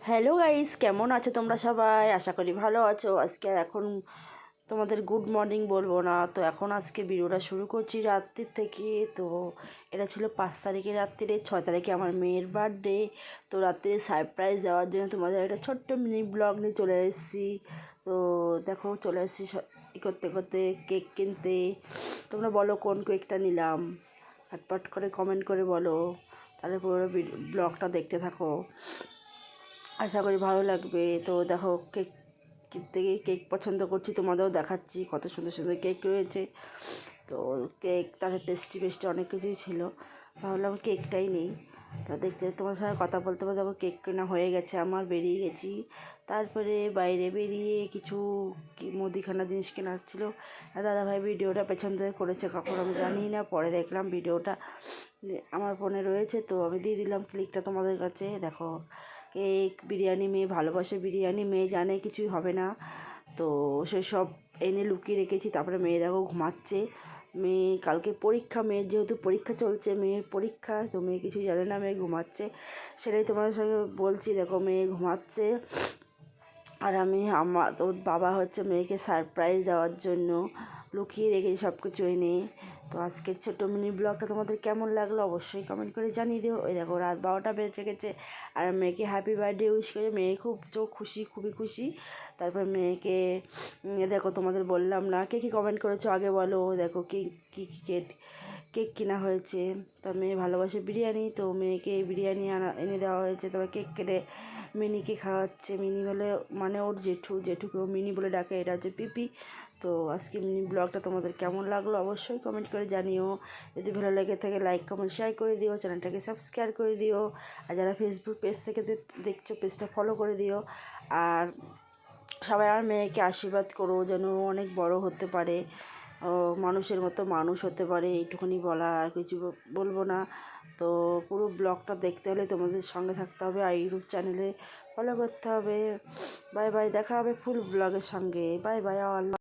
Hello guys, কেমন আছো তোমরা সবাই? আশা করি ভালো আছো। আজকে এখন তোমাদের গুড মর্নিং বলবো না, তো এখন আজকে ভিডিওটা শুরু করছি রাত্রির থেকে। তো এটা ছিল 5 তারিখে রাত্রিরে, 6 তারিখে আমার মেয়ের বার্থডে। তো রাত্রে সারপ্রাইজ দেওয়ার জন্য তোমাদের একটা ছোট্ট মিনি ব্লগ নিয়ে চলে এসেছি। তো দেখো, চলে এসেছি করতে করতে কেক কিনতে। তোমরা বলো কোন কেকটা নিলাম, ফটফট করে কমেন্ট করে বলো, তাহলে পুরো ব্লগটা দেখতে থাকো, আশা করি ভালো লাগবে। তো দেখো, কেক কিনতে গিয়ে কেক পছন্দ করছি, তোমাদেরও দেখাচ্ছি কত সুন্দর সুন্দর কেক রয়েছে। তো কেক তার টেস্টি পেস্টি অনেক কিছুই ছিল, ভাবলাম কেকটাই নেই। তো দেখতে তোমার সঙ্গে কথা বলতে বলতে দেখো কেক কেনা হয়ে গেছে, আমার বেরিয়ে গেছি। তারপরে বাইরে বেরিয়ে কিছু মুদিখানা জিনিস কেনার ছিল। দাদাভাই ভিডিওটা পেছন থেকে করেছে, কখন আমি জানি না, পরে দেখলাম ভিডিওটা আমার ফোনে রয়েছে, তো আমি দিয়ে দিলাম ক্লিকটা তোমাদের কাছে। দেখো, কেক, বিরিয়ানি, মেয়ে ভালোবাসে বিরিয়ানি, মেয়ে জানে কিছুই হবে না, তো সেসব এনে লুকিয়ে রেখেছি। তারপরে মেয়ে দেখো ঘুমাচ্ছে। মেয়ে কালকে পরীক্ষা, মেয়ের যেহেতু পরীক্ষা চলছে, মেয়ের পরীক্ষা, তো মেয়ে কিছুই জানে না, মেয়ে ঘুমাচ্ছে, সেটাই তোমাদের সঙ্গে বলছি। দেখো, মেয়ে ঘুমাচ্ছে, আর আমি ওর বাবা হচ্ছে মেয়েকে সারপ্রাইজ দেওয়ার জন্য লুকিয়ে রেখেছি সব কিছু এনে। তো আজকের ছোট্ট মিনি ব্লগটা তোমাদের কেমন লাগলো অবশ্যই কমেন্ট করে জানিয়ে দিও। ওই দেখো, রাত 12টা বেজে গেছে, আর মেয়েকে হ্যাপি বার্থডে উইশ করে মেয়ে খুব খুশি, খুবই খুশি। তারপর মেয়েকে দেখো, তোমাদের বললাম না কে কী কমেন্ট করেছো আগে বলো। দেখো কী কেক কেক কেনা হয়েছে। তার মেয়ে ভালোবাসে বিরিয়ানি, তো মেয়েকে বিরিয়ানি এনে দেওয়া হয়েছে। তবে কেক কেটে মিনিকে খাওয়াচ্ছে। মিনি বলে মানে ওর জেঠুকেও মিনি বলে ডাকে, এটা হচ্ছে পিপি। তো আজকে মিনি ব্লগটা তোমাদের কেমন লাগলো অবশ্যই কমেন্ট করে জানিও। যদি ভালো লেগে থাকে লাইক কমেন্ট শেয়ার করে দিও, চ্যানেলটাকে সাবস্ক্রাইব করে দিও। আর যারা ফেসবুক পেজ থেকে দেখছো, পেজটা ফলো করে দিও। আর সবাই আমার মেয়েকে আশীর্বাদ করো যেন অনেক বড় হতে পারে, মানুষের মতো মানুষ হতে পারে, এইটুকুনি বলা, আর কিছু বলবো না। তো পুরো ব্লগটা দেখতে হলে তোমাদের সঙ্গে থাকতে হবে, আর ইউটিউব চ্যানেলে ফলো করতে হবে। বাই বাই, দেখা হবে ফুল ব্লগের সঙ্গে। বাই বাই, আল্লাহ।